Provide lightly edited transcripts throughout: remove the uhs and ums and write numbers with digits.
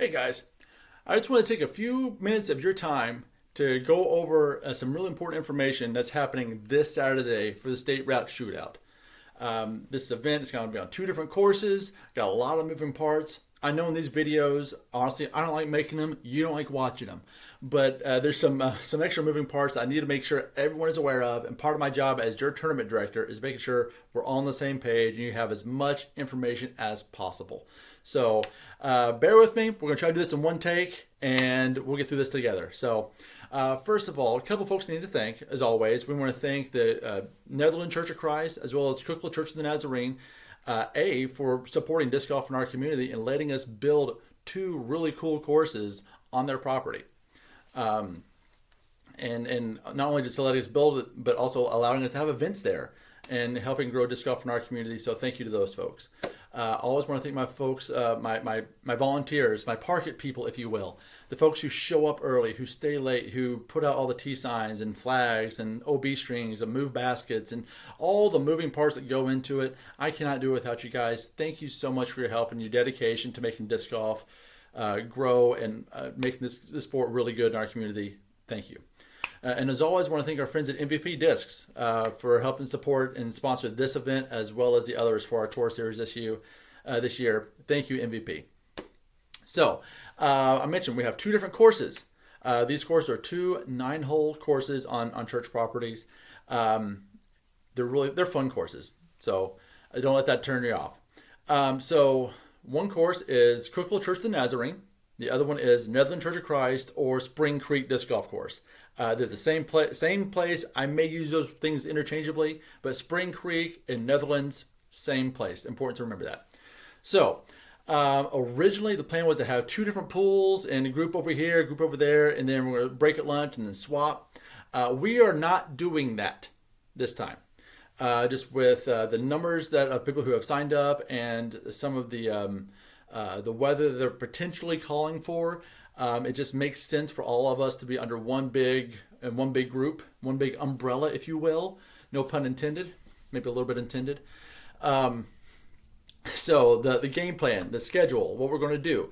Hey guys, I just want to take a few minutes of your time to go over some really important information that's happening this Saturday for the state route shootout. This event is going to be on two different courses, got a lot of moving parts. I know in these videos, honestly, I don't like making them, you don't like watching them, but there's some extra moving parts I need to make sure everyone is aware of, and part of my job as your tournament director is making sure we're all on the same page and you have as much information as possible. So bear with me. We're going to try to do this in one take, and we'll get through this together. So first of all, a couple folks need to thank, as always. We want to thank the Netherlands Church of Christ, as well as Cookville Church of the Nazarene, for supporting disc golf in our community and letting us build two really cool courses on their property. And not only just letting us build it, but also allowing us to have events there and helping grow disc golf in our community. So thank you to those folks. I always want to thank my folks, my volunteers, my park people, if you will. The folks who show up early, who stay late, who put out all the T signs and flags and OB strings and move baskets and all the moving parts that go into it. I cannot do it without you guys. Thank you so much for your help and your dedication to making disc golf grow and making this sport really good in our community. Thank you. And as always, I want to thank our friends at MVP Discs for helping support and sponsor this event as well as the others for our tour series this year. Thank you, MVP. So I mentioned we have two different courses. These courses are two 9-hole courses on church properties. They're fun courses, so don't let that turn you off. So one course is Cookville Church of the Nazarene. The other one is Netherlands Church of Christ or Spring Creek Disc Golf Course. They're the same place. I may use those things interchangeably, but Spring Creek and Netherlands, same place. Important to remember that. So originally the plan was to have two different pools and a group over here, a group over there, and then we're going to break at lunch and then swap. We are not doing that this time. Just with the numbers of people who have signed up and some of the weather they're potentially calling for, it just makes sense for all of us to be under one big group, one big umbrella, if you will. No pun intended, maybe a little bit intended. So the game plan, the schedule, what we're going to do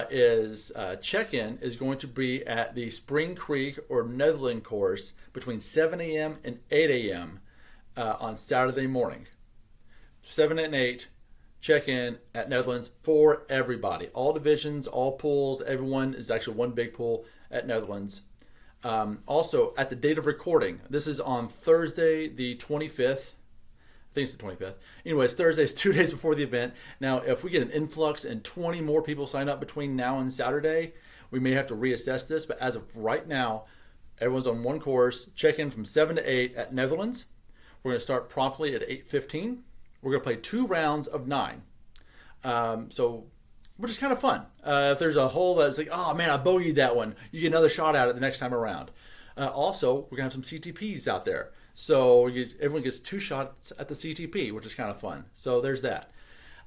is check-in is going to be at the Spring Creek or Netherlands course between 7 a.m. and 8 a.m. On Saturday morning. 7 and 8. Check in at Netherlands for everybody. All divisions, all pools, everyone is actually one big pool at Netherlands. Also, at the date of recording, this is on Thursday the 25th. I think it's the 25th. Anyways, Thursday is 2 days before the event. Now, if we get an influx and 20 more people sign up between now and Saturday, we may have to reassess this. But as of right now, everyone's on one course. Check in from 7 to 8 at Netherlands. We're going to start promptly at 8:15. We're going to play 2 rounds of 9. So, which is kind of fun. If there's a hole that's like, oh man, I bogeyed that one, you get another shot at it the next time around. Also, we're going to have some CTPs out there. So everyone gets 2 shots at the CTP, which is kind of fun. So there's that.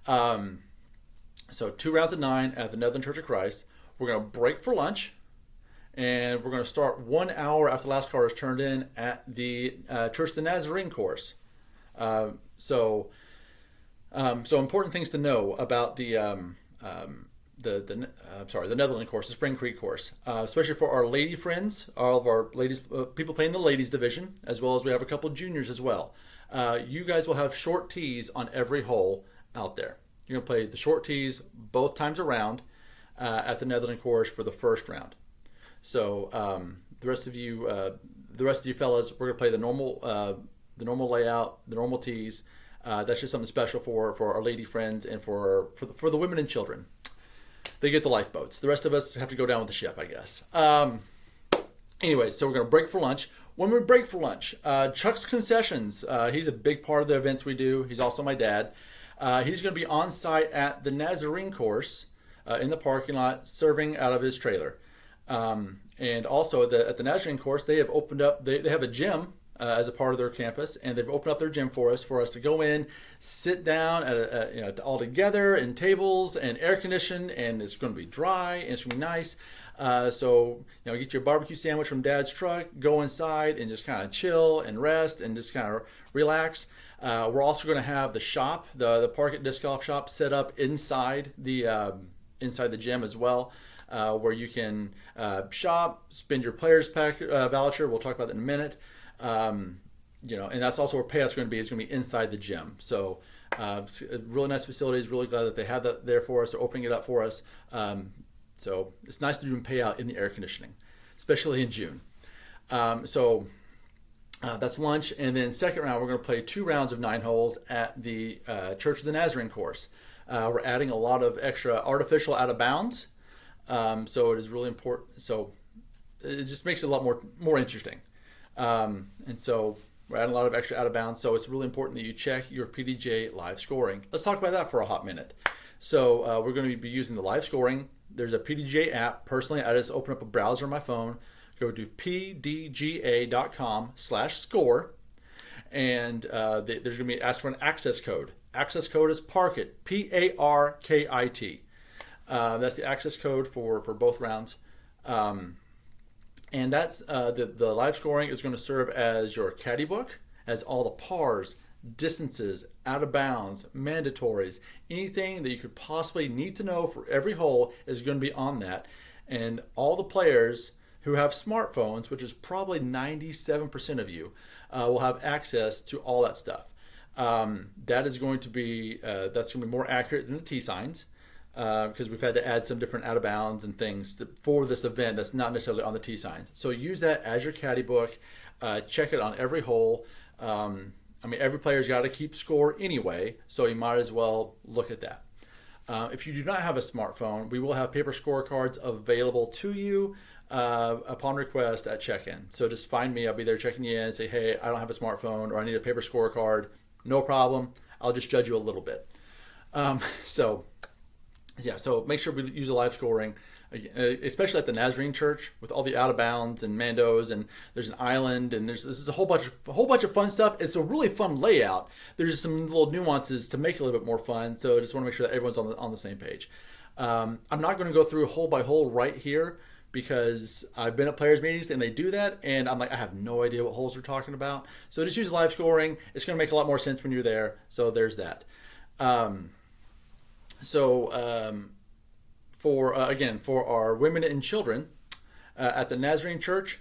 So 2 rounds of 9 at the Netherlands Church of Christ. We're going to break for lunch. And we're going to start 1 hour after the last card is turned in at the Church of the Nazarene course. So important things to know about the Netherlands course, the Spring Creek course, especially for our lady friends, all of our ladies, people playing the ladies division, as well as we have a couple of juniors as well. You guys will have short tees on every hole out there. You're going to play the short tees both times around at the Netherlands course for the first round. So the rest of you fellas, we're going to play the normal layout, the normal tees. That's just something special for our lady friends and for the women and children. They get the lifeboats. The rest of us have to go down with the ship, I guess. Anyway, so we're going to break for lunch. When we break for lunch, Chuck's Concessions, he's a big part of the events we do. He's also my dad. He's going to be on site at the Nazarene course in the parking lot serving out of his trailer. And also at the Nazarene course, they have opened up, they have a gym as a part of their campus, and they've opened up their gym for us to go in, sit down all together in tables and air conditioned, and it's going to be dry and it's going to be nice. So get your barbecue sandwich from Dad's truck, go inside and just kind of chill and rest and just kind of relax. We're also going to have the shop, the Park at Disc Golf shop, set up inside the inside the gym as well, where you can shop, spend your players pack voucher. We'll talk about that in a minute. And that's also where payouts are going to be. It's going to be inside the gym. So it's a really nice facilities. Really glad that they have that there for us. They're opening it up for us. So it's nice to do a payout in the air conditioning, especially in June. That's lunch, and then second round we're going to play 2 rounds of 9 holes at the Church of the Nazarene course. We're adding a lot of extra artificial out of bounds, so it is really important. So it just makes it a lot more interesting, and so we're adding a lot of extra out of bounds. So it's really important that you check your PDJ live scoring. Let's talk about that for a hot minute. So we're going to be using the live scoring. There's a PDJ app. Personally, I just open up a browser on my phone. Go to pdga.com/score, and there's going to be asked for an access code. Access code is PARKIT, PARKIT. That's the access code for both rounds. And that's the live scoring is going to serve as your caddy book, as all the pars, distances, out of bounds, mandatories, anything that you could possibly need to know for every hole is going to be on that. And all the players who have smartphones, which is probably 97% of you, will have access to all that stuff. That is going to be that's going to be more accurate than the T signs, because we've had to add some different out of bounds and things for this event that's not necessarily on the T signs. So use that as your caddy book. Check it on every hole. Every player's got to keep score anyway, so you might as well look at that. If you do not have a smartphone, we will have paper scorecards available to you upon request at check-in. So just find me. I'll be there checking you in and say, hey, I don't have a smartphone, or I need a paper scorecard. No problem. I'll just judge you a little bit. So make sure we use a live scoring, especially at the Nazarene Church with all the out of bounds and Mandos, and there's an island, and this is a whole bunch of fun stuff. It's a really fun layout. There's just some little nuances to make it a little bit more fun. So I just want to make sure that everyone's on the same page. I'm not going to go through hole by hole right here, because I've been at players meetings and they do that, and I'm like, I have no idea what holes they're talking about. So just use live scoring. It's going to make a lot more sense when you're there. So there's that. For our women and children at the Nazarene Church,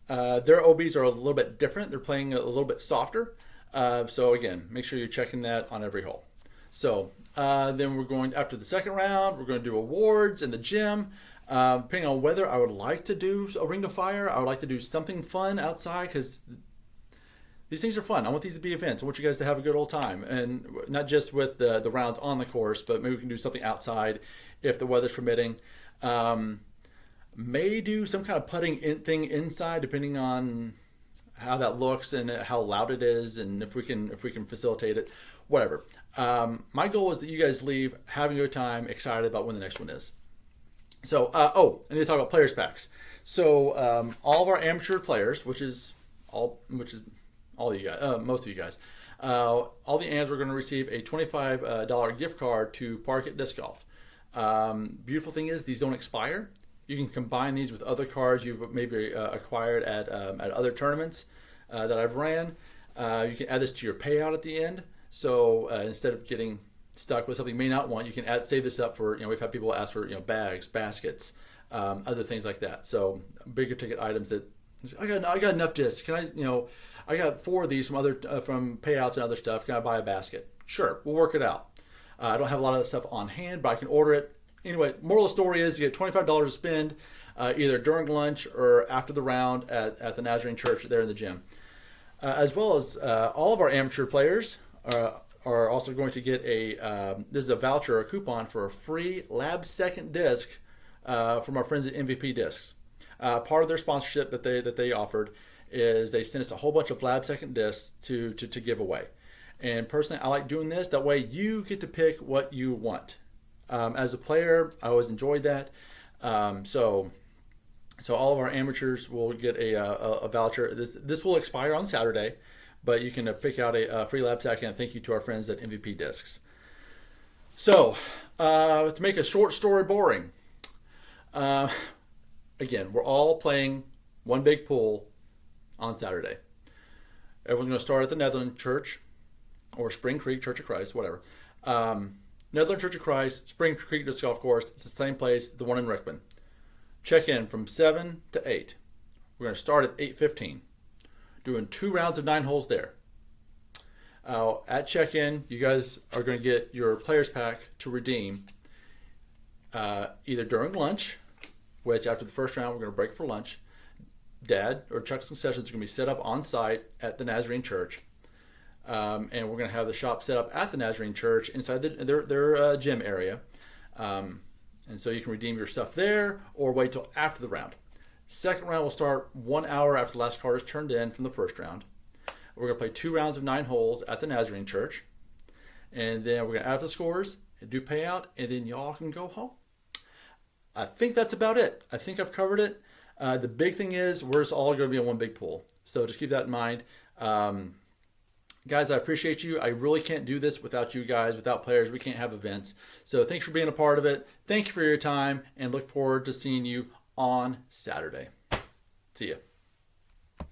their OBs are a little bit different. They're playing a little bit softer. So again, make sure you're checking that on every hole. So then we're going, after the second round, we're going to do awards in the gym. Depending on whether I would like to do a ring of fire, I would like to do something fun outside, because these things are fun. I want these to be events. I want you guys to have a good old time, and not just with the rounds on the course, but maybe we can do something outside if the weather's permitting. May do some kind of putting thing inside, depending on how that looks and how loud it is, and if we can facilitate it, whatever. My goal is that you guys leave having a good time, excited about when the next one is. So, I need to talk about players packs. So, all of our amateur players, which is all of you guys, most of you guys, all the AMs are going to receive a $25 gift card to Parkit Disc Golf. Beautiful thing is, these don't expire. You can combine these with other cards you've maybe acquired at other tournaments that I've ran. You can add this to your payout at the end. So instead of getting stuck with something you may not want, you can save this up for, we've had people ask for, bags, baskets, other things like that. So bigger ticket items that I got enough discs. Can I got 4 of these from payouts and other stuff. Can I buy a basket? Sure, we'll work it out. I don't have a lot of that stuff on hand, but I can order it. Anyway, moral of the story is you get $25 to spend either during lunch or after the round at the Nazarene Church there in the gym. As well as all of our amateur players are also going to get this is a voucher or a coupon for a free Lab Second disc from our friends at MVP Discs. Part of their sponsorship that they offered is they sent us a whole bunch of Lab Second discs to give away. And personally, I like doing this. That way you get to pick what you want. As a player, I always enjoyed that. So all of our amateurs will get a voucher. This will expire on Saturday, but you can pick out a free Lab Second. Thank you to our friends at MVP Discs. So to make a short story boring, again, we're all playing one big pool on Saturday. Everyone's going to start at the Netherlands Church or Spring Creek Church of Christ, whatever. Netherland Church of Christ, Spring Creek Disc Golf Course. It's the same place, the one in Rickman. Check in from 7 to 8. We're going to start at 8:15. Doing 2 rounds of 9 holes there. At check-in, you guys are going to get your players pack to redeem either during lunch, which after the first round we're going to break for lunch. Dad or Chuck's concessions are going to be set up on site at the Nazarene Church. And we're going to have the shop set up at the Nazarene Church inside their gym area. And so you can redeem your stuff there or wait till after the round. Second round will start 1 hour after the last card is turned in from the first round. We're going to play 2 rounds of 9 holes at the Nazarene Church. And then we're going to add up the scores, do payout, and then y'all can go home. I think that's about it. I think I've covered it. The big thing is we're just all going to be in one big pool. So just keep that in mind. Guys, I appreciate you. I really can't do this without you guys, without players. We can't have events. So thanks for being a part of it. Thank you for your time, and look forward to seeing you on Saturday. See ya.